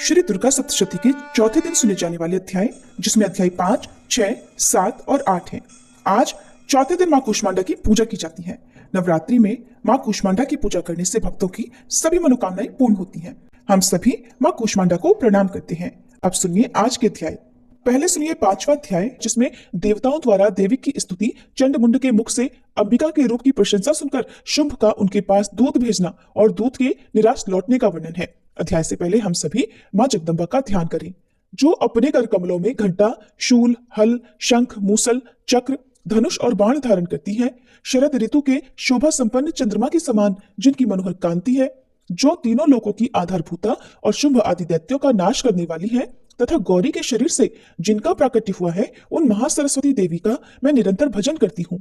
श्री दुर्गा सप्तशती के चौथे दिन सुने जाने वाले अध्याय, जिसमें अध्याय 5, 6, 7 और 8 हैं। आज चौथे दिन माँ कूष्मांडा की पूजा की जाती है। नवरात्रि में माँ कूष्मांडा की पूजा करने से भक्तों की सभी मनोकामनाएं पूर्ण होती हैं। हम सभी माँ कूष्मांडा को प्रणाम करते हैं। अब सुनिए आज के अध्याय। पहले सुनिए 5वां अध्याय, जिसमें देवताओं द्वारा देवी की स्तुति, चंडमुंड के मुख से अंबिका के रूप की प्रशंसा सुनकर शुंभ का उनके पास दूत भेजना और दूत के निराश लौटने का वर्णन है। अध्याय से पहले हम सभी माँ जगदम्बा का ध्यान करें, जो अपने कर कमलों में घंटा, शूल, हल, शंख, मूसल, चक्र, धनुष और बाण धारण करती है। शरद ऋतु के शोभा संपन्न चंद्रमा के समान जिनकी मनोहर कांति है, जो तीनों लोकों की आधारभूता और शुंभ आदि दैत्यों का नाश करने वाली है, तथा गौरी के शरीर से जिनका प्राकट्य हुआ है, उन महासरस्वती देवी का मैं निरंतर भजन करती हूँ।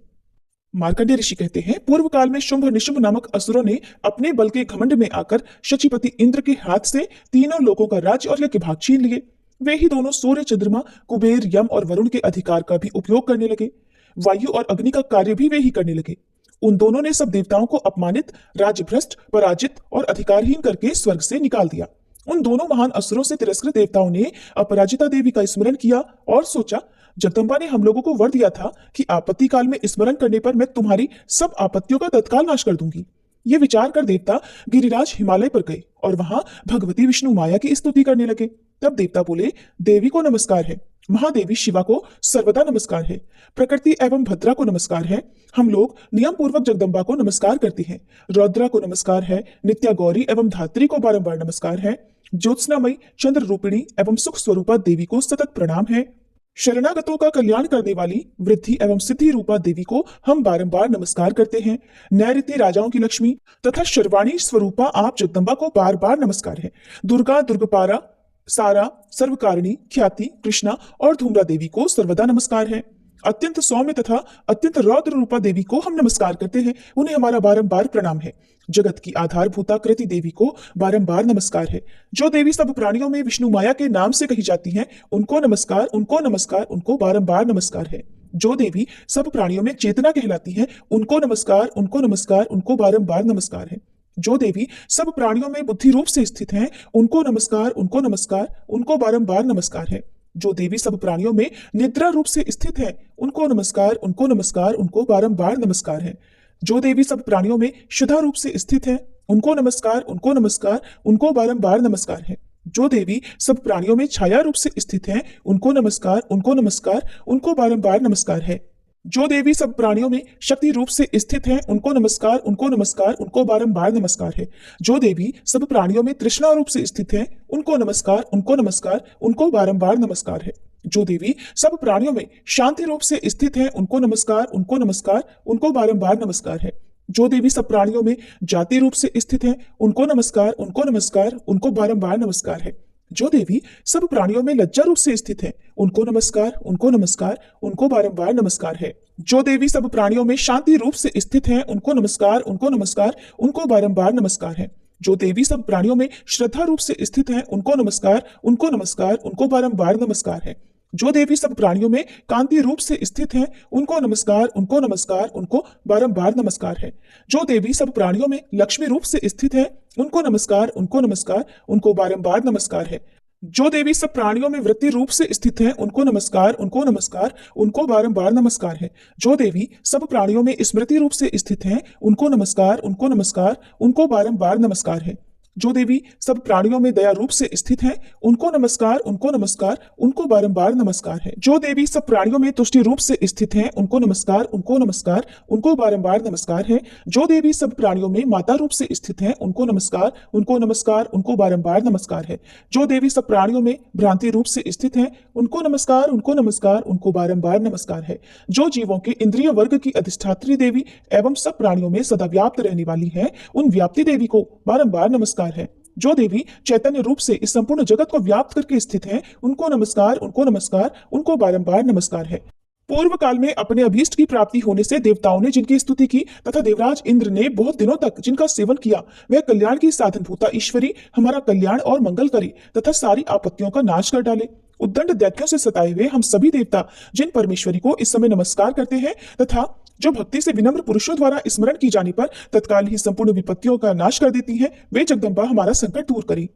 मार्कंडेय ऋषि कहते हैं, पूर्व काल में शुंभ निशुंभ नामक असुरों ने अपने बल के घमंड में आकर शचीपति इंद्र के हाथ से तीनों लोकों का राज्य और यज्ञ भाग छीन लिए। वे ही दोनों सूर्य, चंद्रमा, कुबेर, यम और वरुण के अधिकार का भी उपयोग करने लगे। वायु और अग्नि का कार्य भी वे ही करने लगे। उन दोनों ने सब देवताओं को अपमानित, राज्यभ्रष्ट, पराजित और अधिकारहीन करके स्वर्ग से निकाल दिया। उन दोनों महान असुरों से तिरस्कृत देवताओं ने अपराजिता देवी का स्मरण किया और सोचा, जगदम्बा ने हम लोगों को वर दिया था कि आपत्ति काल में स्मरण करने पर मैं तुम्हारी सब आपत्तियों का तत्काल नाश कर दूंगी। ये विचार कर देवता गिरिराज हिमालय पर गए और वहां भगवती विष्णु माया की स्तुति करने लगे। तब देवता बोले, देवी को नमस्कार है, महादेवी शिवा को सर्वदा नमस्कार है, प्रकृति एवं भद्रा को नमस्कार है। हम लोग नियम पूर्वक जगदम्बा को नमस्कार करते हैं। रौद्रा को नमस्कार है, नित्या गौरी एवं धात्री को बारंबार नमस्कार है, ज्योत्सनामयी, चंद्र रूपिणी एवं सुख स्वरूपा देवी को सतत प्रणाम है। शरणागतों का कल्याण करने वाली वृद्धि एवं सिद्धि रूपा देवी को हम बारंबार नमस्कार करते हैं। नैऋत्य राजाओं की लक्ष्मी तथा शर्वाणी स्वरूपा आप जगदम्बा को बार बार नमस्कार है। दुर्गा, दुर्गपारा, सारा, सर्वकारिणी, ख्याति, कृष्णा और धूम्रा देवी को सर्वदा नमस्कार है। अत्यंत सौम्य तथा अत्यंत रौद्र रूपा देवी को हम नमस्कार करते हैं, उन्हें हमारा बारंबार प्रणाम है। जगत की आधारभूता कृति देवी को बारंबार नमस्कार है। जो देवी सब प्राणियों में विष्णु माया के नाम से कही जाती हैं, उनको नमस्कार, उनको नमस्कार, उनको बारंबार नमस्कार है। जो देवी सब प्राणियों में चेतना कहलाती हैं, उनको नमस्कार, उनको नमस्कार, उनको बारंबार नमस्कार है। जो देवी सब प्राणियों में बुद्धि रूप से स्थित हैं, उनको नमस्कार, उनको नमस्कार, उनको बारंबार नमस्कार है। जो देवी सब प्राणियों में निद्रा रूप से स्थित है, उनको नमस्कार, उनको नमस्कार, उनको बारंबार नमस्कार है। जो देवी सब प्राणियों में शुद्धा रूप से स्थित है, उनको नमस्कार, उनको नमस्कार, उनको बारंबार नमस्कार है। जो देवी सब प्राणियों में छाया रूप से स्थित है, उनको नमस्कार, उनको नमस्कार, उनको बारंबार नमस्कार है। जो देवी सब प्राणियों में शक्ति रूप से स्थित हैं, उनको नमस्कार, उनको नमस्कार, उनको बारंबार नमस्कार है। जो देवी सब प्राणियों में तृष्णा रूप से स्थित हैं, उनको नमस्कार, उनको नमस्कार, उनको बारंबार नमस्कार है। जो देवी सब प्राणियों में शांति रूप से स्थित हैं, उनको नमस्कार, उनको नमस्कार, उनको बारंबार नमस्कार है। जो देवी सब प्राणियों में जाति रूप से स्थित हैं, उनको नमस्कार, उनको नमस्कार, उनको बारंबार नमस्कार है। जो देवी सब प्राणियों में लज्जा रूप से स्थित है, उनको नमस्कार, उनको नमस्कार, उनको बारंबार नमस्कार है। जो देवी सब प्राणियों में शांति रूप से स्थित हैं, उनको नमस्कार, उनको नमस्कार, उनको बारंबार नमस्कार है। जो देवी सब प्राणियों में श्रद्धा रूप से स्थित हैं, उनको नमस्कार, उनको नमस्कार, उनको बारंबार नमस्कार है। जो देवी सब प्राणियों में कांति रूप से स्थित हैं, उनको नमस्कार, उनको नमस्कार, उनको बारंबार नमस्कार है। जो देवी सब प्राणियों में लक्ष्मी रूप से स्थित है, उनको नमस्कार, उनको नमस्कार, उनको बारंबार नमस्कार है। जो देवी सब प्राणियों में वृत्ति रूप से स्थित हैं, उनको नमस्कार, उनको नमस्कार, उनको बारंबार नमस्कार है। जो देवी सब प्राणियों में स्मृति रूप से स्थित हैं, उनको नमस्कार, उनको नमस्कार, उनको बारंबार नमस्कार है। जो देवी सब प्राणियों में दया रूप से स्थित हैं, उनको नमस्कार, उनको नमस्कार, उनको बारंबार नमस्कार है। जो देवी सब प्राणियों में तुष्टि रूप से स्थित हैं, उनको नमस्कार, उनको नमस्कार, उनको बारंबार नमस्कार है। जो देवी सब प्राणियों में माता रूप से स्थित हैं, उनको नमस्कार, उनको नमस्कार, उनको बारंबार नमस्कार है। जो देवी सब प्राणियों में भ्रांति रूप से स्थित हैं, उनको नमस्कार, उनको नमस्कार, उनको बारंबार नमस्कार है। जो जीवों के इंद्रिय वर्ग की अधिष्ठात्री देवी एवं सब प्राणियों में सदा व्याप्त रहने वाली है, उन व्याप्ति देवी को बारंबार नमस्कार है। जो देवी चैतन्य रूप से इस संपूर्ण जगत को व्याप्त करके स्थित हैं, उनको नमस्कार, उनको नमस्कार, उनको बारंबार नमस्कार है। पूर्व काल में अपने अभीष्ट की प्राप्ति होने से देवताओं ने जिनकी स्तुति की तथा देवराज इंद्र ने बहुत दिनों तक जिनका सेवन किया, वह कल्याण की साधनभूता ईश्वरी हमारा कल्याण और मंगल करे तथा सारी आपत्तियों का नाश कर डाले। उद्दंड दैत्यों से सताए हुए हम सभी देवता जिन परमेश्वरी को इस समय नमस्कार करते हैं तथा जो भक्ति से विनम्र पुरुषों द्वारा स्मरण की जाने पर तत्काल ही संपूर्ण विपत्तियों का नाश कर देती हैं, वे जगदम्बा हमारा संकट दूर करी।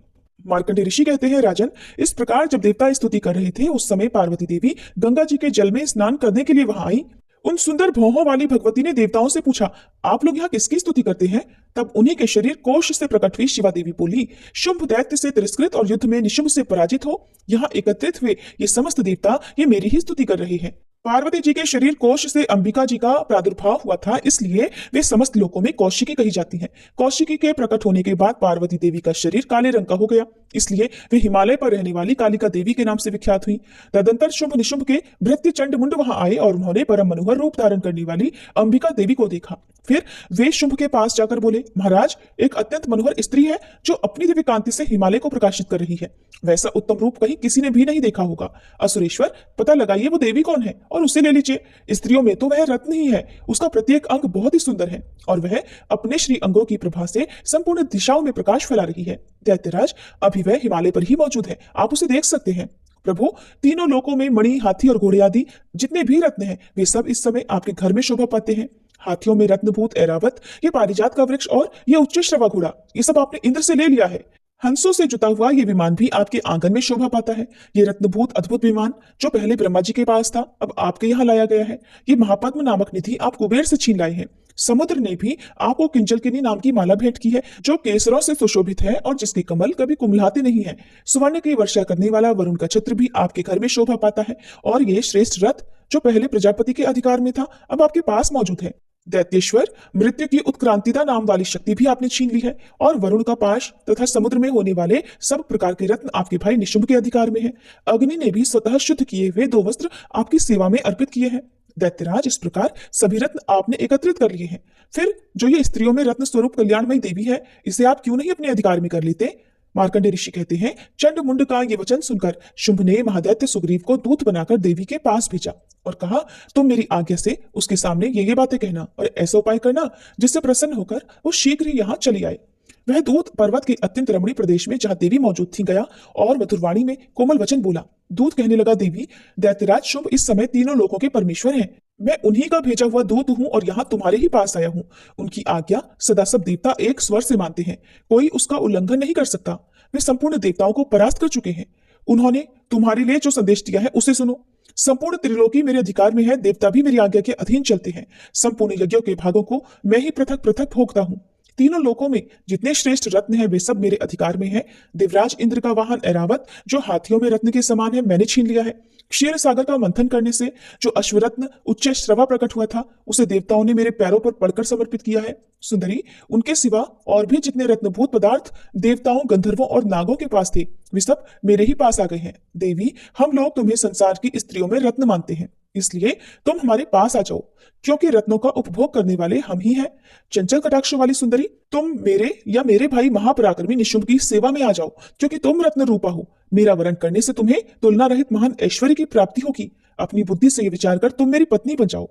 मार्कंडेय ऋषि कहते हैं, राजन, इस प्रकार जब देवता स्तुति कर रहे थे उस समय पार्वती देवी गंगा जी के जल में स्नान करने के लिए वहां आई। उन सुंदर भौहों वाली भगवती ने देवताओं से पूछा, आप लोग यहाँ किसकी स्तुति करते हैं? तब उन्हीं के शरीर कोश से प्रकट हुई शिवा देवी बोली, शुंभ दैत्य से तिरस्कृत और युद्ध में निशुंभ से पराजित हो यहाँ एकत्रित हुए ये समस्त देवता ये मेरी ही स्तुति कर रहे हैं। पार्वती जी के शरीर कोश से अंबिका जी का प्रादुर्भाव हुआ था, इसलिए वे समस्त लोकों में कौशिकी कही जाती हैं। कौशिकी के प्रकट होने के बाद पार्वती देवी का शरीर काले रंग का हो गया, इसलिए वे हिमालय पर रहने वाली कालिका देवी के नाम से विख्यात हुई। तदंतर शुंभ निशुंभ के भृत्य चंड मुंड वहां आए और उन्होंने परम मनोहर रूप धारण करने वाली अंबिका देवी को देखा। फिर वे शुंभ के पास जाकर बोले, महाराज, एक अत्यंत मनोहर स्त्री है जो अपनी दिव्य कांति से हिमालय को प्रकाशित कर रही है। वैसा उत्तम रूप कहीं किसी ने भी नहीं देखा होगा। असुरेश्वर, पता लगाइए वो देवी कौन है और उसे ले लीजिए। स्त्रियों में तो वह रत्न ही है, उसका प्रत्येक अंग बहुत ही सुंदर है और वह अपने श्री अंगों की प्रभा से संपूर्ण दिशाओं में प्रकाश फैला रही है। दैत्यराज, अभी वह हिमालय पर ही मौजूद है, आप उसे देख सकते हैं। प्रभु, तीनों लोकों में मणि, हाथी और घोड़े आदि जितने भी रत्न हैं वे सब इस समय आपके घर में शोभा पाते हैं। हाथियों में रत्नभूत ऐरावत, ये पारिजात का वृक्ष और ये उच्च श्रवा घोड़ा, ये सब आपने इंद्र से ले लिया है। हंसों से जुता हुआ ये विमान भी आपके आंगन में शोभा पाता है। ये रत्नभूत अद्भुत विमान जो पहले ब्रह्मा जी के पास था अब आपके यहाँ लाया गया है। ये महापद्म नामक निधि आप कुबेर से छीन लाए हैं। समुद्र ने भी आपको किंजलकिनी नाम की माला भेंट की है जो केसरों से सुशोभित है और जिसके कमल कभी कुमलाते नहीं है। स्वर्ण की वर्षा करने वाला वरुण का छत्र भी आपके घर में शोभा पाता है और ये श्रेष्ठ रथ जो पहले प्रजापति के अधिकार में था अब आपके पास मौजूद है। दैत्येश्वर, मृत्यु की उत्क्रांतिता नाम वाली शक्ति भी आपने छीन ली है और वरुण का पाश तथा समुद्र में होने वाले सब प्रकार के रत्न आपके भाई निशुंभ के अधिकार में है। अग्नि ने भी स्वतः शुद्ध किए हुए 2 वस्त्र आपकी सेवा में अर्पित किए हैं। दैत्यराज, इस प्रकार सभी रत्न आपने एकत्रित कर लिए हैं। फिर जो ये स्त्रियों में रत्न स्वरूप कल्याणमयी देवी है, इसे आप क्यों नहीं अपने अधिकार में कर लेते? मार्कंडेय ऋषि कहते हैं, चंड मुंड का ये वचन सुनकर शुंभ ने महादैत्य सुग्रीव को दूत बनाकर देवी के पास भेजा और कहा, तुम मेरी आज्ञा से उसके सामने ये बातें कहना और ऐसा उपाय करना जिससे प्रसन्न होकर वो शीघ्र ही यहाँ चली आए। वह दूत पर्वत के अत्यंत रमणीय प्रदेश में जहाँ देवी मौजूद थी गया और मधुरवाणी में कोमल वचन बोला। दूत कहने लगा, देवी, दैत्यराज शुंभ इस समय तीनों लोकों के परमेश्वर हैं। मैं उन्हीं का भेजा हुआ दूत हूँ और यहाँ तुम्हारे ही पास आया हूँ। उनकी आज्ञा सदा सब देवता एक स्वर से मानते हैं, कोई उसका उल्लंघन नहीं कर सकता। वे संपूर्ण देवताओं को परास्त कर चुके हैं। उन्होंने तुम्हारे लिए जो संदेश दिया है उसे सुनो। संपूर्ण त्रिलोकी मेरे अधिकार में है, देवता भी मेरी आज्ञा के अधीन चलते हैं। संपूर्ण यज्ञों के भागों को मैं ही पृथक पृथक भोगता हूँ। तीनों लोकों में जितने श्रेष्ठ रत्न हैं वे सब मेरे अधिकार में है। देवराज इंद्र का वाहन ऐरावत जो हाथियों में रत्न के समान है मैंने छीन लिया है। क्षीर सागर का मंथन करने से जो अश्वरत्न उच्च श्रवा प्रकट हुआ था उसे देवताओं ने मेरे पैरों पर पड़कर समर्पित किया है। सुंदरी, उनके सिवा और भी जितने रत्नभूत पदार्थ देवताओं, गंधर्वों और नागों के पास थे वे सब मेरे ही पास आ गए हैं। देवी, हम लोग तुम्हें संसार की स्त्रियों में रत्न मानते हैं, इसलिए तुम हमारे पास आ जाओ, क्योंकि रत्नों का उपभोग करने वाले हम ही हैं। चंचल कटाक्ष वाली सुंदरी, तुम मेरे या मेरे भाई महापराक्रमी निशुंभ की सेवा में आ जाओ, क्योंकि तुम रत्न रूपा हो। मेरा वरण करने से तुम्हें तुलना रहित महान ऐश्वर्य की प्राप्ति होगी। अपनी बुद्धि से विचार कर तुम मेरी पत्नी बन जाओ।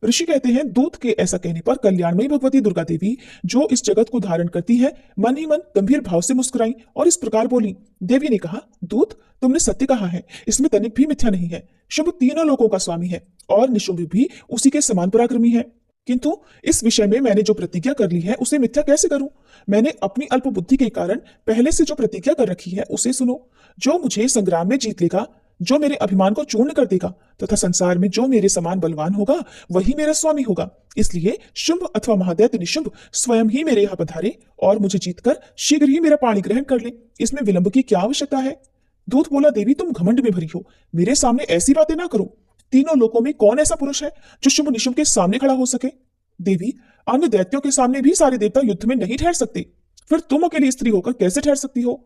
ऋषि कहते हैं, दूत के ऐसा कहने पर कल्याणमयी भगवती दुर्गा देवी जो इस जगत को धारण करती है मन ही मन गंभीर भाव से मुस्कुराई और इस प्रकार बोली। देवी ने कहा, दूत, तुमने सत्य कहा है, इसमें तनिक भी मिथ्या नहीं है। शुंभ तीनों लोकों का स्वामी है और निशुंभ भी उसी के समान पराक्रमी है, किंतु इस विषय में मैंने जो प्रतिज्ञा कर ली है उसे मिथ्या कैसे करूं? मैंने अपनी अल्प बुद्धि के कारण पहले से जो प्रतिज्ञा कर रखी है उसे सुनो। जो मुझे संग्राम में जीत लेगा, जो मेरे अभिमान को चूर्ण कर देगा तथा संसार में जो मेरे समान बलवान होगा वही मेरा स्वामी होगा। इसलिए शुंभ अथवा महादैत्य निशुंभ स्वयं ही मेरे यहाँ पधारे और मुझे जीतकर शीघ्र ही मेरा पाणी ग्रहण कर ले। इसमें विलंब की क्या आवश्यकता है? दूत बोला, देवी, तुम घमंड में भरी हो, मेरे सामने ऐसी बातें ना करो। तीनों लोकों में कौन ऐसा पुरुष है जो शुंभ निशुंभ के सामने खड़ा हो सके? देवी, अन्य दैत्यों के सामने भी सारे देवता युद्ध में नहीं ठहर सकते, फिर तुम अकेली स्त्री होकर कैसे ठहर सकती हो?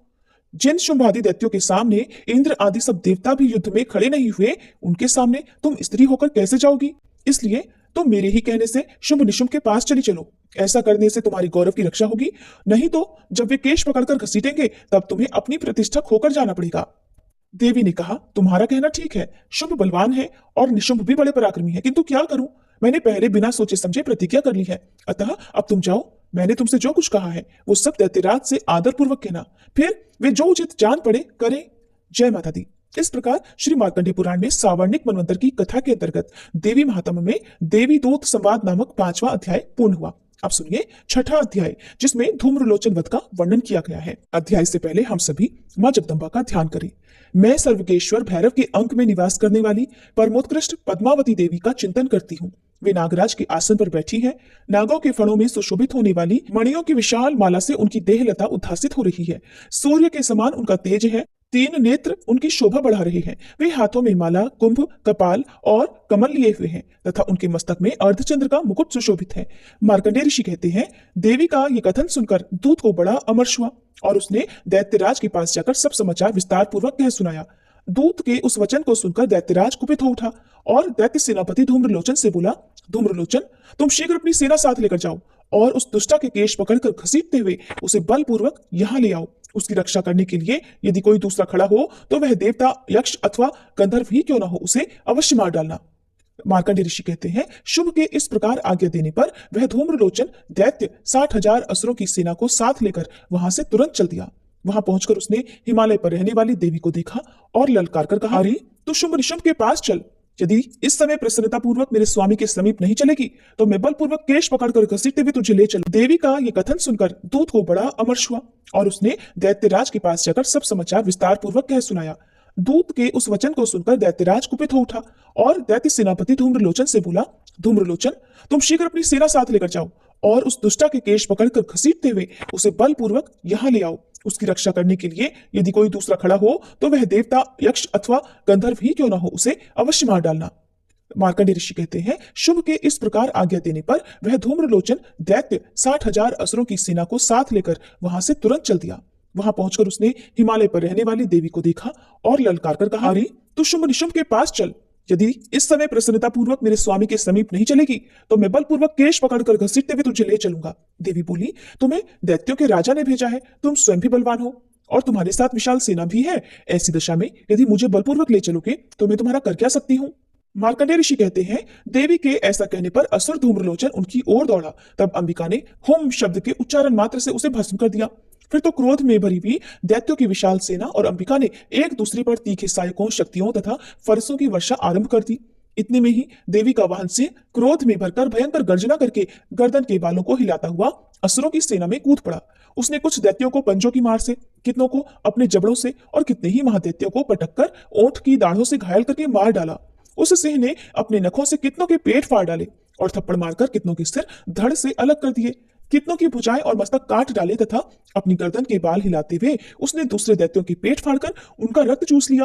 जिन शुंभ आदि दैत्यों के सामने इंद्र आदि सब देवता भी युद्ध में खड़े नहीं हुए, उनके सामने तुम स्त्री होकर कैसे जाओगी? इसलिए तुम मेरे ही कहने से शुंभ निशुंभ के पास चली चलो। ऐसा करने से तुम्हारी गौरव की रक्षा होगी, नहीं तो जब वे केश पकड़कर घसीटेंगे तब तुम्हें अपनी प्रतिष्ठा खोकर जाना पड़ेगा। देवी ने कहा, तुम्हारा कहना ठीक है, शुंभ बलवान है और निशुंभ भी बड़े पराक्रमी है, किंतु क्या करूं? मैंने पहले बिना सोचे समझे प्रतिज्ञा कर ली है, अतः अब तुम जाओ। मैंने तुमसे जो कुछ कहा है वो सब दैत्यराज से आदर पूर्वक कहना, फिर वे जो उचित जान पड़े करें। जय माता दी। इस प्रकार श्री मार्कंडेय पुराण में सावर्णिक मनवंतर की कथा के अंतर्गत देवी महात्म्य में देवी दूत संवाद नामक 5वां अध्याय पूर्ण हुआ। अब सुनिए छठा अध्याय, जिसमें धूम्रलोचन वध का वर्णन किया गया है। अध्याय से पहले हम सभी माँ जगदम्बा का ध्यान करें। मैं सर्वकेश्वर भैरव के अंक में निवास करने वाली परमोत्कृष्ट पद्मावती देवी का चिंतन करती हूँ। वे नागराज के आसन पर बैठी है। नागों के फणों में सुशोभित होने वाली मणियों की विशाल माला से उनकी देहलता उद्भासित हो रही है। सूर्य के समान उनका तेज है। 3 नेत्र उनकी शोभा बढ़ा रहे हैं। वे हाथों में माला, कुंभ, कपाल और कमल लिए हुए हैं तथा उनके मस्तक में अर्धचंद्र का मुकुट सुशोभित है। मार्कंडेय ऋषि कहते हैं, देवी का ये कथन सुनकर दूत को बड़ा अमर्ष हुआ और उसने दैत्यराज के पास जाकर सब समाचार विस्तार पूर्वक कह सुनाया। दूत के उस वचन को सुनकर दैत्यराज कुपित हो उठा और दैत्य सेनापति धूम्रलोचन से बोला, धूम्रलोचन, तुम शीघ्र अपनी सेना साथ लेकर जाओ और उस दुष्टा के केश पकड़कर घसीटते हुए उसे बलपूर्वक यहाँ ले आओ। उसकी रक्षा करने के लिए यदि कोई दूसरा खड़ा हो तो वह देवता, यक्ष अथवा गंधर्व ही क्यों न हो, उसे अवश्य मार डालना। मार्कंडेय ऋषि कहते हैं, शुभ के इस प्रकार आज्ञा देने पर वह धूम्रलोचन दैत्य 60,000 असुरों की सेना को साथ लेकर वहां से तुरंत चल दिया। वहां पहुंचकर उसने हिमालय पर रहने वाली देवी को देखा और ललकार कर कहा, अरे तू शुंभ निशुंभ के पास चल। यदि इस समय प्रसन्नता पूर्वक मेरे स्वामी के समीप नहीं चलेगी तो मैं बलपूर्वक केश पकड़कर घसीटते हुए तुझे ले चलूं। देवी का ये कथन सुनकर दूत को बड़ा अमर्ष हुआ और उसने दैत्यराज के पास जाकर सब समाचार विस्तार पूर्वक कह सुनाया। दूत के उस वचन को सुनकर दैत्यराज कुपित हो उठा और दैत्य सेनापति धूम्रलोचन से बोला, धूम्रलोचन, तुम शीघ्र अपनी सेना साथ लेकर जाओ और उस दुष्टा के केश पकड़कर घसीटते हुए उसे बलपूर्वक यहाँ ले आओ। उसकी रक्षा करने के लिए यदि कोई दूसरा खड़ा हो तो वह देवता, यक्ष अथवा गंधर्व ही क्यों न हो, उसे अवश्य मार डालना। मार्कंडेय ऋषि कहते हैं, शुभ के इस प्रकार आज्ञा देने पर वह धूम्रलोचन दैत्य 60,000 असुरों की सेना को साथ लेकर वहां से तुरंत चल दिया। वहां पहुंचकर उसने हिमालय पर रहने वाली देवी को देखा और ललकार कर कहा, अरे तू शुंभ निशुंभ के पास चल। यदि इस समय प्रसन्नता पूर्वक मेरे स्वामी के समीप नहीं चलेगी तो मैं बलपूर्वक केश पकड़कर घसीटते हुए तुझे ले चलूंगा। देवी बोली, तुम्हें दैत्यों के राजा ने भेजा है, तुम स्वयं भी बलवान हो और तुम्हारे साथ विशाल सेना भी है। ऐसी दशा में यदि मुझे बलपूर्वक ले चलोगे तो मैं तुम्हारा कर क्या सकती हूँ। मार्कंडेय ऋषि कहते हैं, देवी के ऐसा कहने पर असुर धूम्रलोचन उनकी ओर दौड़ा। तब अंबिका ने होम शब्द के उच्चारण मात्र से उसे भस्म कर दिया। फिर तो क्रोध में भरी हुई दैत्यों की विशाल सेना और अंबिका ने एक दूसरे पर तीखे सहायकों, शक्तियों तथा फरसों की वर्षा आरंभ कर दी। इतने में ही देवी का वाहन से क्रोध में भरकर भयंकर गर्जना करके गर्दन के बालों को हिलाता हुआ असुरों की सेना में कूद पड़ा। उसने कुछ दैत्यों को पंजों की मार से, कितनों को अपने जबड़ों से और कितने ही महादैत्यों को पटककर ओंठ की दाढ़ों से घायल करके मार डाला। उस सिंह ने अपने नखों से कितनों के पेट फाड़ डाले और थप्पड़ मारकर कितनों के सिर धड़ से अलग कर दिए। कितनों की भुजाएं और मस्तक काट डाले तथा अपनी गर्दन के बाल हिलाते हुए उसने दूसरे दैत्यों के पेट फाड़कर उनका रक्त चूस लिया।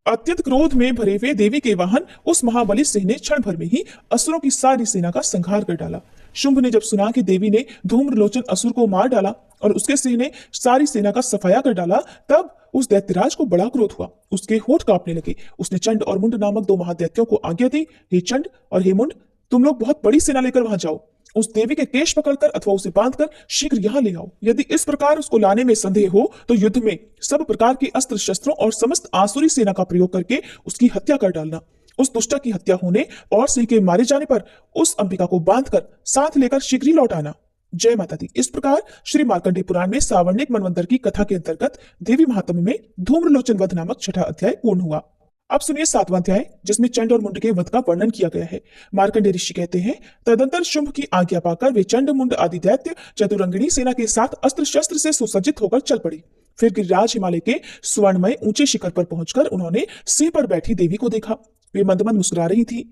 अत्यंत क्रोध में भरे हुए देवी के वाहन उस महाबली सिंह ने क्षण भर में ही असुरों की सारी सेना का संहार कर डाला। शुंभ ने जब सुना कि देवी ने धूम्रलोचन असुर को मार डाला और उसके सिंह ने सारी सेना का सफाया कर डाला, तब उस दैत्यराज को बड़ा क्रोध हुआ। उसके होठ कांपने लगे। उसने चंड और मुंड नामक 2 महादैत्यों को आज्ञा दी, हे चंड और हे मुंड, तुम लोग बहुत बड़ी सेना लेकर वहां जाओ। उस देवी के केश पकड़कर अथवा उसे बांधकर शीघ्र यहाँ ले आओ। यदि इस प्रकार उसको लाने में संदेह हो तो युद्ध में सब प्रकार के अस्त्र शस्त्रों और समस्त आसुरी सेना का प्रयोग करके उसकी हत्या कर डालना। उस दुष्टा की हत्या होने और सिंह के मारे जाने पर उस अंबिका को बांधकर साथ लेकर शीघ्र ही लौट आना। जय माता दी। इस प्रकार श्री मार्कंडेय पुराण में सावर्णिक मनवंतर की कथा के अंतर्गत देवी महात्म्य में धूम्रलोचन वध नामक छठा अध्याय पूर्ण हुआ। अब सुनिए 7वां अध्याय, जिसमें चंड और मुंड के वध का वर्णन किया गया है। मार्कंडेय ऋषि कहते हैं, तदंतर शुंभ की आज्ञा पाकर वे चंड, मुंड आदि दैत्य चतुरंगिणी सेना के साथ अस्त्र शस्त्र से सुसज्जित होकर चल पड़ी। फिर गिरिराज हिमालय के स्वर्णमय ऊंचे शिखर पर पहुंचकर उन्होंने सिंह पर बैठी देवी को देखा। वे मंद मंद मुस्कुरा रही थी।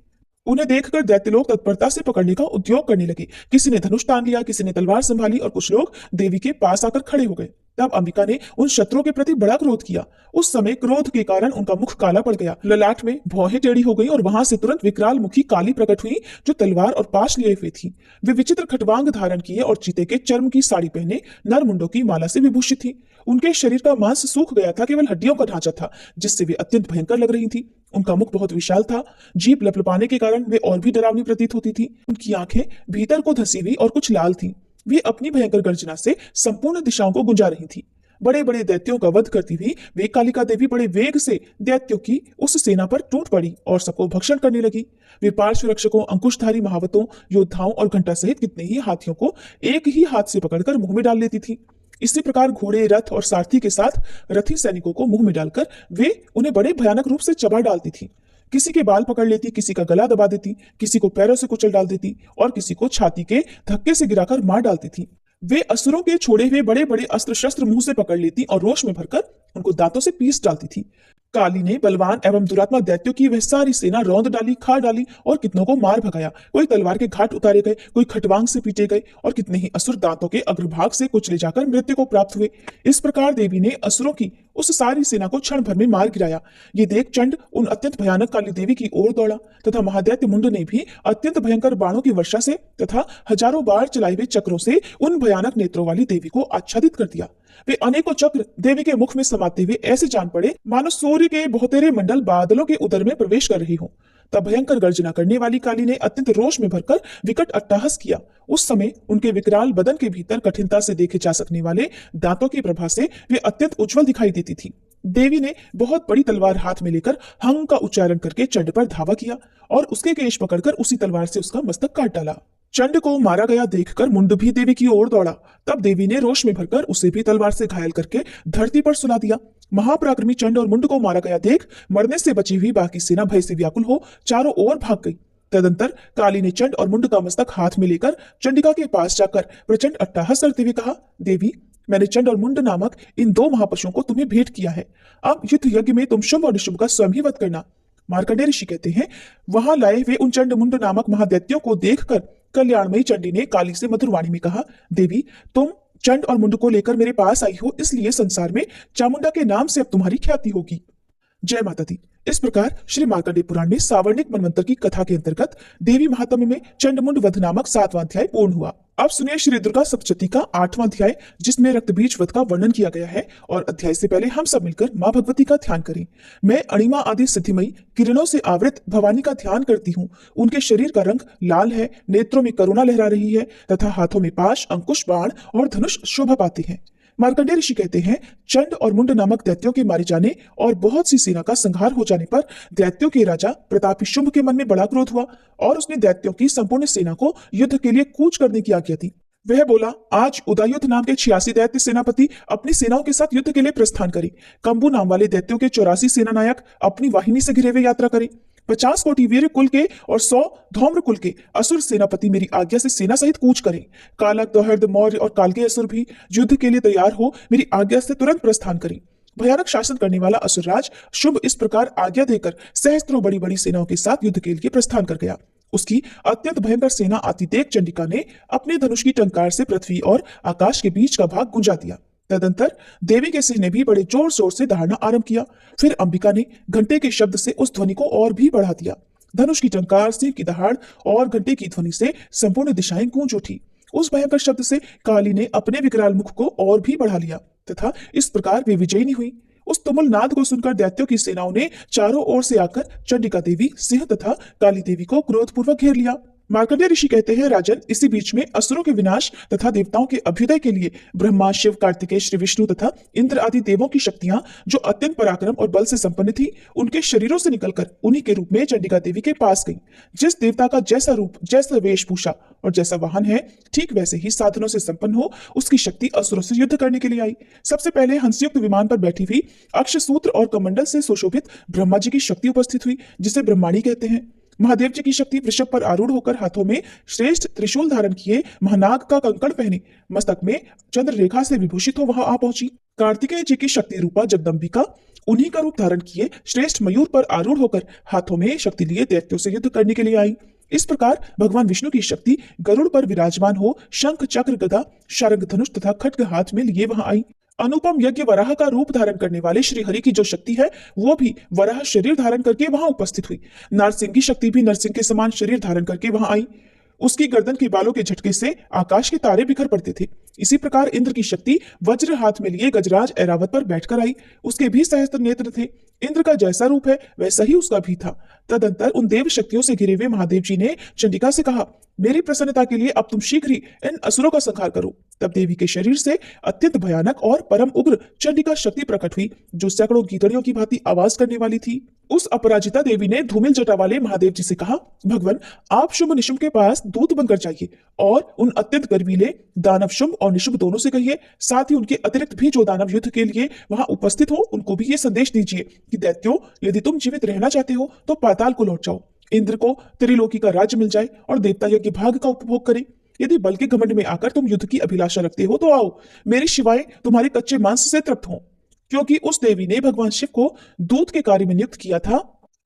उन्हें देखकर दैत्य लोग तत्परता से पकड़ने का उद्योग करने लगे। किसी ने धनुष तान लिया, किसी ने तलवार संभाली और कुछ लोग देवी के पास आकर खड़े हो गए। तब अंबिका ने उन शत्रुओं के प्रति बड़ा क्रोध किया। उस समय क्रोध के कारण उनका मुख काला पड़ गया, ललाट में भौहें टेढ़ी हो गई और वहां से तुरंत विकराल मुखी काली प्रकट हुई जो तलवार और पाश लिए हुए थी। वे विचित्र खटवांग धारण किए और चीते के चर्म की साड़ी पहने नर मुंडों की माला से विभूषित थी। उनके शरीर का मांस सूख गया था, केवल हड्डियों का ढांचा था, जिससे वे अत्यंत भयंकर लग रही थी। उनका मुख बहुत विशाल था, जीभ लपलपाने के कारण वे और भी डरावनी प्रतीत होती थी। उनकी आंखें भीतर को धसी हुई और कुछ लाल थीं। वे अपनी भयंकर गर्जना से संपूर्ण दिशाओं को गुंजा रही थी। बड़े बड़े दैत्यों का वध करती हुई वे कालिका देवी बड़े वेग से दैत्यों की उस सेना पर टूट पड़ी और सबको भक्षण करने लगी। वे पार्श्व रक्षकों, अंकुशधारी महावतों, योद्धाओं और घंटा सहित कितने ही हाथियों को एक ही हाथ से पकड़कर मुंह में डाल लेती थी। इसी प्रकार घोड़े, रथ और सारथी के साथ रथी सैनिकों को मुंह में डालकर वे उन्हें बड़े भयानक रूप से चबा डालती थी। किसी के बाल पकड़ लेती, किसी का गला दबा देती, किसी को पैरों से कुचल डाल देती और किसी को छाती के धक्के से गिराकर मार डालती थी। वे असुरों के छोड़े हुए बड़े बड़े अस्त्र शस्त्र मुंह से पकड़ लेती और रोष में भरकर उनको दांतों से पीस डालती थी। काली ने बलवान एवं दुरात्मा दैत्यों की वह सारी सेना रौंद डाली, खा डाली और कितनों को मार भगाया। कोई तलवार के घाट उतारे गए, कोई खटवांग से पीटे गए और कितने ही असुर दांतों के अग्रभाग से कुचले जाकर मृत्यु को प्राप्त हुए। इस प्रकार देवी ने असुरों की उस सारी सेना को क्षण भर में मार गिराया। ये देख चंड उन अत्यंत भयानक काली देवी की ओर दौड़ा तथा महादैत्य मुंड ने भी अत्यंत भयंकर बाणों की वर्षा से तथा हजारों बार चलाए हुए चक्रों से उन भयानक नेत्रों वाली देवी को आच्छादित कर दिया। वे अनेकों चक्र देवी के मुख में समाते हुए ऐसे जान पड़े मानो सूर्य के बहुतेरे मंडल बादलों के उदर में प्रवेश कर रही हो। तब भयंकर गर्जना करने वाली काली ने अत्यंत रोष में भरकर विकट अट्टहास किया। उस समय उनके विकराल बदन के भीतर कठिनता से देखे जा सकने वाले दांतों की प्रभा से वे अत्यंत उज्जवल दिखाई देती थी। देवी ने बहुत बड़ी तलवार हाथ में लेकर हंग का उच्चारण करके चंड पर धावा किया और उसके केश पकड़कर उसी तलवार से उसका मस्तक काट डाला। चंड को मारा गया देखकर मुंड भी देवी की ओर दौड़ा। तब देवी ने रोष में भरकर उसे भी तलवार से घायल करके धरती पर सुला दिया। महापराक्रमी चंड और मुंड को मारा गया देख मरने से बची हुई बाकी सेना भय से व्याकुल हो चारों ओर भाग गई। तदंतर काली ने चंड और मुंड का मस्तक हाथ में लेकर चंडिका के पास जाकर प्रचंड अट्टहास करते हुए कहा, देवी, मैंने चंड और मुंड नामक इन दो महापशुओं को तुम्हें भेंट किया है। अब युद्ध यज्ञ में तुम शुभ और निशुभ का स्वयं ही वध करना। मार्कंडेय ऋषि कहते हैं, वहां लाए हुए उन चंड मुंड नामक महादैत्यों को देखकर कल्याणमयी चंडी ने काली से मधुर वाणी में कहा, देवी, तुम चंड और मुंड को लेकर मेरे पास आई हो, इसलिए संसार में चामुंडा के नाम से अब तुम्हारी ख्याति होगी। जय माता दी। इस प्रकार श्री मार्कंडेय पुराण में सावर्णिक मनवंतर की कथा के अंतर्गत देवी महात्म्य में चंडमुंड वध नामक 7वां अध्याय पूर्ण हुआ। अब सुनिए श्री दुर्गा सप्तशती का 8वां अध्याय, जिसमें रक्तबीज वध का वर्णन किया गया है। और अध्याय से पहले हम सब मिलकर मां भगवती का ध्यान करें। मैं अणिमा आदि सिद्धिमयी किरणों से आवृत भवानी का ध्यान करती हूँ। उनके शरीर का रंग लाल है, नेत्रों में करुणा लहरा रही है तथा हाथों में पाश, अंकुश, बाण और धनुष शोभा पाते हैं। मार्कंडेय ऋषि कहते हैं, चंड और मुंड नामक दैत्यों के मारे जाने और बहुत सी सेना का संहार हो जाने पर दैत्यों के राजा प्रतापी शुंभ के मन में बड़ा क्रोध हुआ और उसने दैत्यों की संपूर्ण सेना को युद्ध के लिए कूच करने की आज्ञा दी। वह बोला, आज उदयुद्ध नाम के 86 दैत्य सेनापति अपनी सेनाओं के साथ युद्ध के लिए प्रस्थान करें। कंबू नाम वाले दैत्यों के 84 सेना नायक अपनी वाहिनी से घिरे हुए यात्रा करें। 50 कोटि वीर कुल के और 100 धौम्र कुल के असुर सेनापति मेरी आज्ञा से सेना सहित कूच करें। कालक, दौहर्द, मौर्य और कालके असुर भी युद्ध के लिए तैयार हो मेरी आज्ञा से तुरंत प्रस्थान करें। भयानक शासन करने वाला असुरराज शुभ इस प्रकार आज्ञा देकर सहस्त्रों बड़ी बड़ी सेनाओं के साथ युद्ध के लिए प्रस्थान कर गया। उसकी अत्यंत भयंकर सेना आती देख चंडिका ने अपने धनुष की टंकार से पृथ्वी और आकाश के बीच का भाग गुंजा दिया। तदंतर देवी के सिंह ने भी बड़े जोर शोर से दहाड़ना आरंभ किया। फिर अंबिका ने घंटे के शब्द से उस ध्वनि को और भी बढ़ा दिया। धनुष की टंकार, सिंह की दहाड़ और घंटे की ध्वनि से संपूर्ण दिशाएं गूंज उठी। उस भयंकर शब्द से काली ने अपने विकराल मुख को और भी बढ़ा लिया तथा इस प्रकार वे विजयी हुई। उस तुमुल नाद को सुनकर दैत्यों की सेनाओं ने चारों ओर से आकर चंडिका देवी, सिंह तथा काली देवी को क्रोधपूर्वक घेर लिया। मार्कंडेय ऋषि कहते हैं, राजन, इसी बीच में असुरों के विनाश तथा देवताओं के अभ्युदय के लिए ब्रह्मा, शिव, कार्तिकेय, श्री विष्णु तथा इंद्र आदि देवों की शक्तियां जो अत्यंत पराक्रम और बल से संपन्न थी, उनके शरीरों से निकलकर उन्हीं के रूप में चंडिका देवी के पास गई। जिस देवता का जैसा रूप, जैसा वेशभूषा और जैसा वाहन है, ठीक वैसे ही साधनों से संपन्न हो उसकी शक्ति असुरों से युद्ध करने के लिए आई। सबसे पहले हंसयुक्त विमान पर बैठी हुई अक्षसूत्र और कमंडल से सुशोभित ब्रह्मा जी की शक्ति उपस्थित हुई, जिसे ब्रह्माणी कहते हैं। महादेव जी की शक्ति वृषभ पर आरूढ़ होकर हाथों में श्रेष्ठ त्रिशूल धारण किए, महानाग का कंकण पहने, मस्तक में चंद्र रेखा से विभूषित हो वहां आ पहुंची। कार्तिकेय जी की शक्ति रूपा जगदम्बिका उन्हीं का रूप धारण किए श्रेष्ठ मयूर पर आरूढ़ होकर हाथों में शक्ति लिए दैत्यों से युद्ध करने के लिए आई। इस प्रकार भगवान विष्णु की शक्ति गरुड़ पर विराजमान हो शंख, चक्र, गदा, शारंग, धनुष तथा खड्ग हाथ में लिए वहां आई। अनुपम यज्ञ वराह का रूप धारण करने वाले श्री हरि की जो शक्ति है, वो भी वराह शरीर धारण करके वहां उपस्थित हुई। नारसिंह की शक्ति भी नरसिंह के समान शरीर धारण करके वहां आई। उसकी गर्दन के बालों के झटके से आकाश के तारे बिखर पड़ते थे। इसी प्रकार इंद्र की शक्ति वज्र हाथ में लिए गजराज ऐरावत पर बैठकर आई। उसके भी सहस्त्र नेत्र थे। इंद्र का जैसा रूप है वैसा ही उसका भी था। तदंतर उन देव शक्तियों से घिरे हुए महादेव जी ने चंडिका से कहा, मेरी प्रसन्नता के लिए अब तुम शीघ्र ही इन असुरों का संहार करो। तब देवी के शरीर से अत्यंत भयानक और परम उग्र चंडिका शक्ति प्रकट हुई, जो सैकड़ों गीदड़ियों की भांति आवाज करने वाली थी। उस अपराजिता देवी ने धूमिल जटा वाले महादेव जी से कहा, भगवान, आप शुंभ निशुंभ के पास दूत बनकर जाइए और उन अत्यंत गर्वीले दानव शुंभ और निशुंभ दोनों से कहिए, साथ ही उनके अतिरिक्त भी जो दानव युद्ध के लिए वहां उपस्थित हो उनको भी ये संदेश दीजिए कि दैत्यों, यदि तुम जीवित रहना चाहते हो तो पाताल को लौट जाओ, इंद्र को त्रिलोकी का राज्य मिल जाए और देवता यज्ञ भाग का उपभोग करें। यदि बल के घमंड में आकर तुम युद्ध की अभिलाषा रखते हो तो आओ, मेरी शिवाय तुम्हारे कच्चे मांस से तृप्त हो। क्योंकि उस देवी ने भगवान शिव को दूत के कार्य में नियुक्त किया था,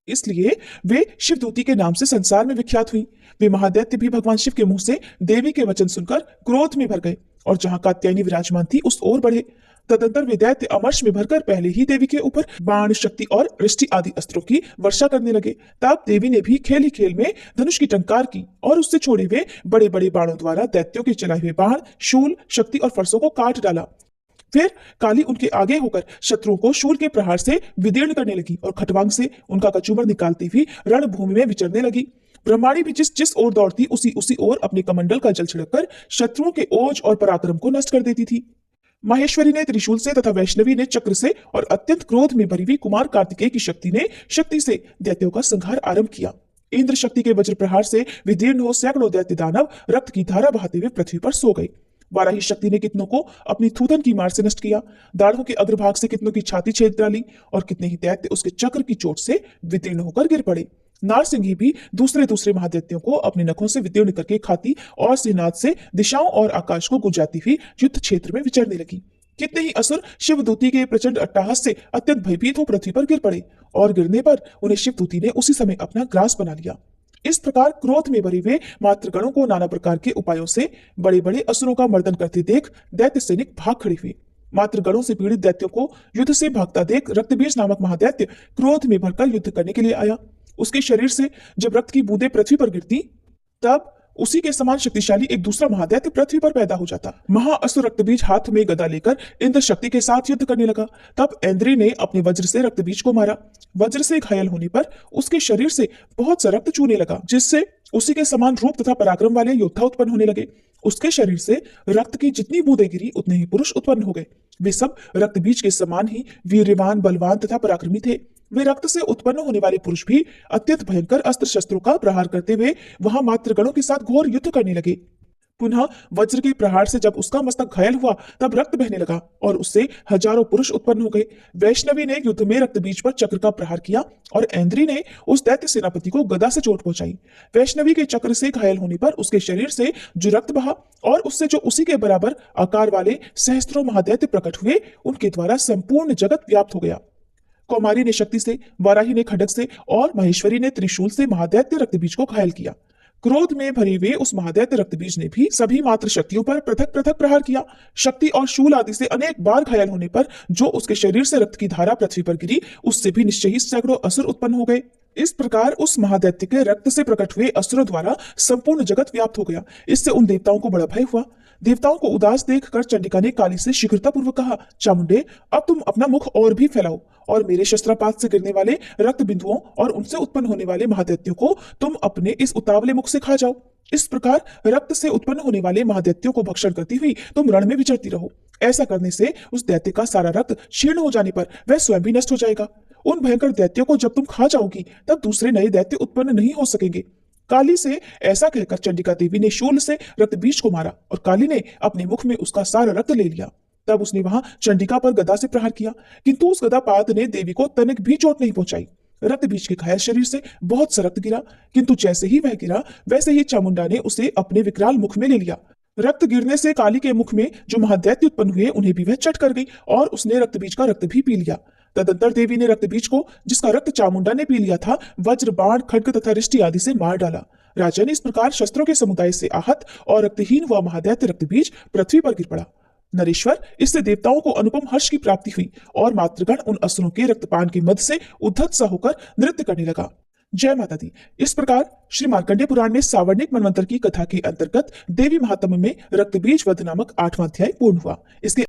इसलिए वे शिवदूती के नाम से संसार में विख्यात हुई। वे महादैत्य भी भगवान शिव के मुंह से देवी के वचन सुनकर क्रोध में भर गए और जहां कात्यायनी विराजमान थी उस ओर बढ़े। तदंतर वे दैत्य अमर्ष में भरकर पहले ही देवी के ऊपर बाण, शक्ति और वृष्टि आदि अस्त्रों की वर्षा करने लगे। तब देवी ने भी खेल ही खेल में धनुष की टंकार की और उससे छोड़े हुए बड़े बड़े बाणों द्वारा दैत्यों के चलाए हुए बाण, शूल, शक्ति और फरसों को काट डाला। फिर काली उनके आगे होकर शत्रुओं को शूल के प्रहार से विदीर्ण करने लगी और खटवांग से उनका कचूमर निकालती हुई रणभूमि में विचरने लगी। ब्रह्माणी भी जिस जिस ओर दौड़ती उसी ओर अपने कमंडल का जल छिड़ककर शत्रुओं के ओज और पराक्रम को नष्ट कर देती थी। माहेश्वरी ने त्रिशूल से तथा वैष्णवी ने चक्र से और अत्यंत क्रोध में भरी हुई कुमार कार्तिकेय की शक्ति से दैत्यों का संहार आरंभ किया। इंद्र शक्ति के वज्र प्रहार से विदीर्ण हो सैकड़ों दैत्य दानव रक्त की धारा बहाते हुए पृथ्वी पर सो गए। वाराही शक्ति ने कितनों को अपनी थूथन की मार से नष्ट किया, दाढ़ों के अग्रभाग से कितनों की छाती छेद डाली और कितने ही दैत्य उसके चक्र की चोट से विदीर्ण होकर गिर पड़े। नारसिंही भी दूसरे महादैत्यों को अपने नखों से विदीर्ण करके खाती और सिंहनाद से दिशाओं और आकाश को गुंजाती हुई युद्ध क्षेत्र में विचरने लगी। कितने ही असुर शिवदूती के प्रचंड अट्टहास से अत्यंत भयभीत हो पृथ्वी पर गिर पड़े और गिरने पर उन्हें शिवदूती ने उसी समय अपना ग्रास बना लिया। इस प्रकार क्रोध में भरे हुए मातृगणों को नाना प्रकार के उपायों से बड़े बड़े असुरों का मर्दन करते देख दैत्य सैनिक भाग खड़े हुए। मातृगणों से पीड़ित दैत्यों को युद्ध से भागता देख रक्तबीज नामक महादैत्य क्रोध में भरकर युद्ध करने के लिए आया। उसके शरीर से जब रक्त की बूंदें पृथ्वी पर गिरती, तब उसी के समान शक्तिशाली एक दूसरा महादैत्य पृथ्वी पर पैदा हो जाता। महाअसुर रक्तबीज हाथ में गदा लेकर इंद्र शक्ति के साथ युद्ध करने लगा। तब इंद्री ने अपने वज्र से रक्तबीज को मारा। वज्र से घायल होने पर उसके शरीर से बहुत सा रक्त चूने लगा, जिससे उसी के समान रूप तथा पराक्रम वाले योद्धा उत्पन्न होने लगे। उसके शरीर से रक्त की जितनी बूंदें गिरी उतने ही पुरुष उत्पन्न हो गए। वे सब रक्तबीज के समान ही वीर्यवान, बलवान तथा पराक्रमी थे। वे रक्त से उत्पन्न होने वाले पुरुष भी अत्यंत भयंकर अस्त्र शस्त्रों का प्रहार करते हुए वहां मातृगणों के साथ घोर युद्ध करने लगे। पुनः वज्र के प्रहार से जब उसका मस्तक घायल हुआ तब रक्त बहने लगा और उससे हजारों पुरुष उत्पन्न हो गए। वैष्णवी ने युद्ध में रक्तबीज पर चक्र का प्रहार किया और ऐन्द्री ने उस दैत्य सेनापति को गदा से चोट पहुंचाई। वैष्णवी के चक्र से घायल होने पर उसके शरीर से जो रक्त बहा और उससे जो उसी के बराबर आकार वाले सहस्त्रों महादैत्य प्रकट हुए, उनके द्वारा संपूर्ण जगत व्याप्त हो गया। कौमारी ने शक्ति से, वाराही ने खड्ग से और महेश्वरी ने त्रिशूल से महादैत्य रक्तबीज को घायल किया। क्रोध में भरे हुए उस महादैत्य रक्तबीज ने भी सभी मात्र शक्तियों पर पृथक पृथक प्रहार किया। शक्ति और शूल आदि से अनेक बार घायल होने पर जो उसके शरीर से रक्त की धारा पृथ्वी पर गिरी, उससे भी निश्चय ही सैकड़ों असुर उत्पन्न हो गए। इस प्रकार उस महादैत्य के रक्त से प्रकट हुए असुरों द्वारा संपूर्ण जगत व्याप्त हो गया। इससे उन देवताओं को बड़ा भय हुआ। देवताओं को उदास देखकर चंडिका ने काली से शीघ्रता पूर्वक कहा, चामुंडे, अब तुम अपना मुख और भी फैलाओ और मेरे शस्त्रापात से गिरने वाले रक्त बिंदुओं और उनसे उत्पन्न होने वाले महादैत्यों को तुम अपने इस उतावले मुख से खा जाओ। इस प्रकार रक्त से उत्पन्न होने वाले महादैत्यों को भक्षण करती हुई तुम रण में विचरती रहो। ऐसा करने से उस दैत्य का सारा रक्त क्षीण हो जाने पर वह स्वयं भी नष्ट हो जाएगा। उन भयंकर दैत्यों को जब तुम खा जाओगी तब दूसरे नए दैत्य उत्पन्न नहीं हो सकेंगे। काली से ऐसा कहकर चंडिका देवी ने शूल से रक्तबीज को मारा और काली ने अपने मुख में उसका सारा रक्त ले लिया। तब उसने वहां चंडिका पर गदा से प्रहार किया, किंतु उस गदापात ने देवी को तनिक भी चोट नहीं पहुंचाई। रक्तबीज के घायल शरीर से बहुत सा रक्त गिरा, किंतु जैसे ही वह गिरा वैसे ही चामुंडा ने उसे अपने विकराल मुख में ले लिया। रक्त गिरने से काली के मुख में जो महादैत्य उत्पन्न हुए उन्हें भी वह चट कर गई और उसने रक्तबीज का रक्त भी पी लिया। तदंतर देवी ने रक्तबीज को, जिसका रक्त चामुंडा ने पी लिया था, वज्र, बाण, खड्ग तथा रिष्टि आदि से मार डाला। राजन, इस प्रकार शस्त्रों के समुदाय से आहत और रक्तहीन हुआ महादैत्य रक्तबीज पृथ्वी पर गिर पड़ा। नरेश्वर, इससे देवताओं को अनुपम हर्ष की प्राप्ति हुई और मातृगण उन असुरों के रक्तपान के मद से उद्धत सा होकर नृत्य करने लगा। जय माता दी। इस प्रकार श्री मार्कंडेय पुराण में सावर्णिक मनवंतर की कथा के अंतर्गत देवी महात्म्य में रक्तबीज वध नामक 8वां अध्याय पूर्ण हुआ। इसके